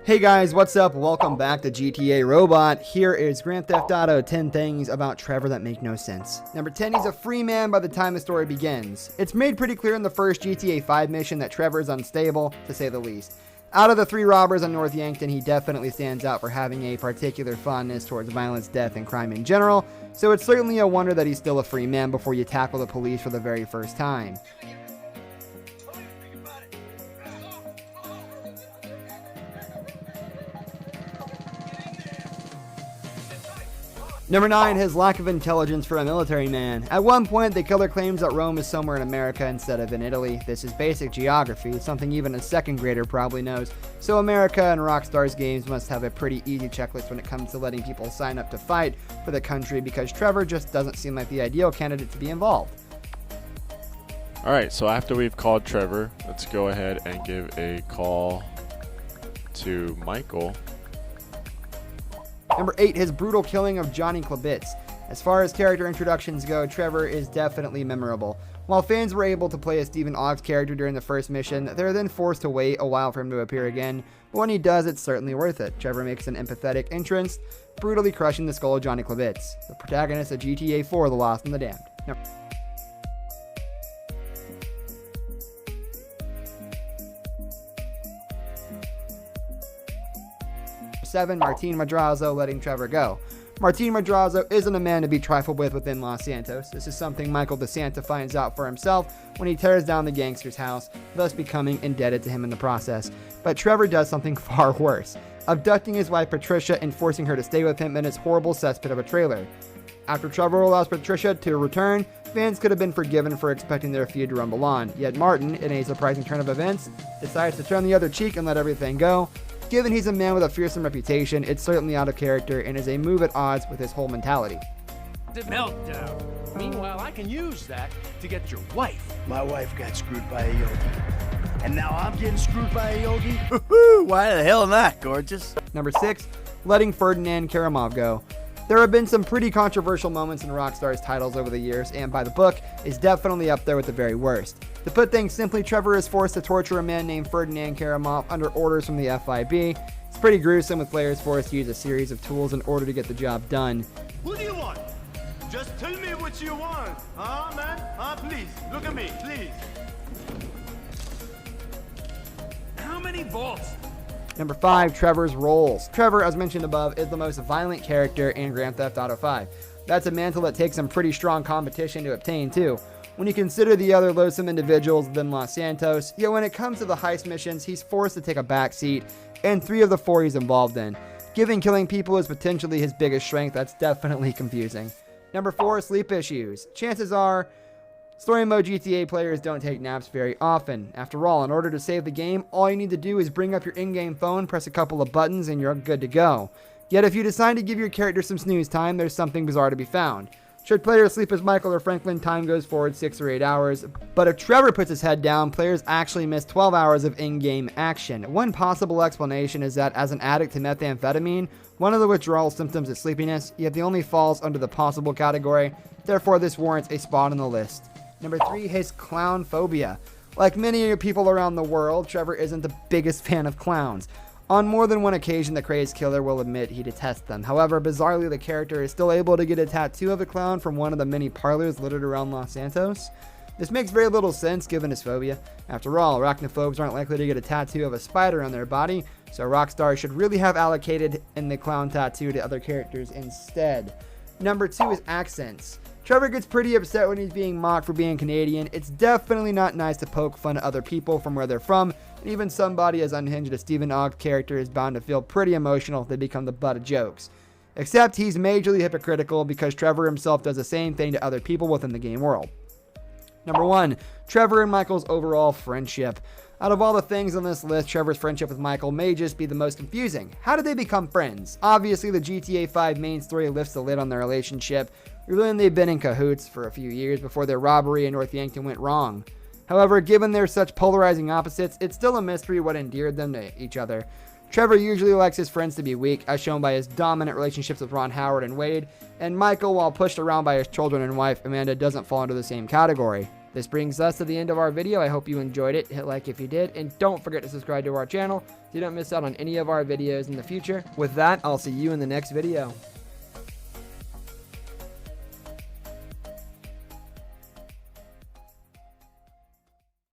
Hey guys, what's up? Welcome back to GTA Robot. Here is Grand Theft Auto 10 things about Trevor that make no sense. Number 10, he's a free man by the time the story begins. It's made pretty clear in the first GTA 5 mission that Trevor is unstable, to say the least. Out of the 3 robbers on North Yankton, he definitely stands out for having a particular fondness towards violence, death, and crime in general, so it's certainly a wonder that he's still a free man before you tackle the police for the very first time. Number 9, his lack of intelligence for a military man. At one point, the killer claims that Rome is somewhere in America instead of in Italy. This is basic geography, something even a second grader probably knows. So America and Rockstar's games must have a pretty easy checklist when it comes to letting people sign up to fight for the country, because Trevor just doesn't seem like the ideal candidate to be involved. Alright, so after we've called Trevor, let's go ahead and give a call to Michael. Number 8, his brutal killing of Johnny Klebitz. As far as character introductions go, Trevor is definitely memorable. While fans were able to play a Stephen Ogg's character during the first mission, they're then forced to wait a while for him to appear again, but when he does, it's certainly worth it. Trevor makes an empathetic entrance, brutally crushing the skull of Johnny Klebitz, the protagonist of GTA 4, The Lost and the Damned. Number 7, Martin Madrazo letting Trevor go. Martin Madrazo isn't a man to be trifled with within Los Santos. This is something Michael DeSanta finds out for himself when he tears down the gangster's house, thus becoming indebted to him in the process. But Trevor does something far worse, abducting his wife Patricia and forcing her to stay with him in his horrible cesspit of a trailer. After Trevor allows Patricia to return, fans could have been forgiven for expecting their feud to rumble on, yet Martin, in a surprising turn of events, decides to turn the other cheek and let everything go. Given he's a man with a fearsome reputation, it's certainly out of character and is a move at odds with his whole mentality. The meltdown. Meanwhile, I can use that to get your wife. My wife got screwed by a yogi. And now I'm getting screwed by a yogi? Why the hell not, gorgeous? Number 6, letting Ferdinand Karamov go. There have been some pretty controversial moments in Rockstar's titles over the years, and by the book, is definitely up there with the very worst. To put things simply, Trevor is forced to torture a man named Ferdinand Karamov under orders from the FIB. It's pretty gruesome, with players forced to use a series of tools in order to get the job done. What do you want? Just tell me what you want. Man? Please, look at me, please. How many volts? Number 5, Trevor's roles. Trevor, as mentioned above, is the most violent character in Grand Theft Auto 5. That's a mantle that takes some pretty strong competition to obtain too, when you consider the other loathsome individuals within Los Santos. Yet when it comes to the heist missions, he's forced to take a back seat in 3 of the 4 he's involved in. Given killing people is potentially his biggest strength, that's definitely confusing. Number 4, sleep issues. Chances are, story mode GTA players don't take naps very often. After all, in order to save the game, all you need to do is bring up your in-game phone, press a couple of buttons, and you're good to go. Yet if you decide to give your character some snooze time, there's something bizarre to be found. Should players sleep as Michael or Franklin, time goes forward 6 or 8 hours. But if Trevor puts his head down, players actually miss 12 hours of in-game action. One possible explanation is that as an addict to methamphetamine, one of the withdrawal symptoms is sleepiness, yet the only falls under the possible category. Therefore, this warrants a spot on the list. Number 3, his clown phobia. Like many people around the world, Trevor isn't the biggest fan of clowns. On more than one occasion, the crazed killer will admit he detests them. However, bizarrely, the character is still able to get a tattoo of a clown from one of the many parlors littered around Los Santos. This makes very little sense given his phobia. After all, arachnophobes aren't likely to get a tattoo of a spider on their body, so Rockstar should really have allocated in the clown tattoo to other characters instead. Number 2 is accents. Trevor gets pretty upset when he's being mocked for being Canadian. It's definitely not nice to poke fun at other people from where they're from, and even somebody as unhinged as Stephen Ogg's character is bound to feel pretty emotional if they become the butt of jokes. Except he's majorly hypocritical because Trevor himself does the same thing to other people within the game world. Number 1, Trevor and Michael's overall friendship. Out of all the things on this list, Trevor's friendship with Michael may just be the most confusing. How did they become friends? Obviously, the GTA 5 main story lifts the lid on their relationship, revealing they've been in cahoots for a few years before their robbery in North Yankton went wrong. However, given their such polarizing opposites, it's still a mystery what endeared them to each other. Trevor usually likes his friends to be weak, as shown by his dominant relationships with Ron Howard and Wade, and Michael, while pushed around by his children and wife, Amanda, doesn't fall into the same category. This brings us to the end of our video. I hope you enjoyed it. Hit like if you did, and don't forget to subscribe to our channel. so you don't miss out on any of our videos in the future. With that, I'll see you in the next video.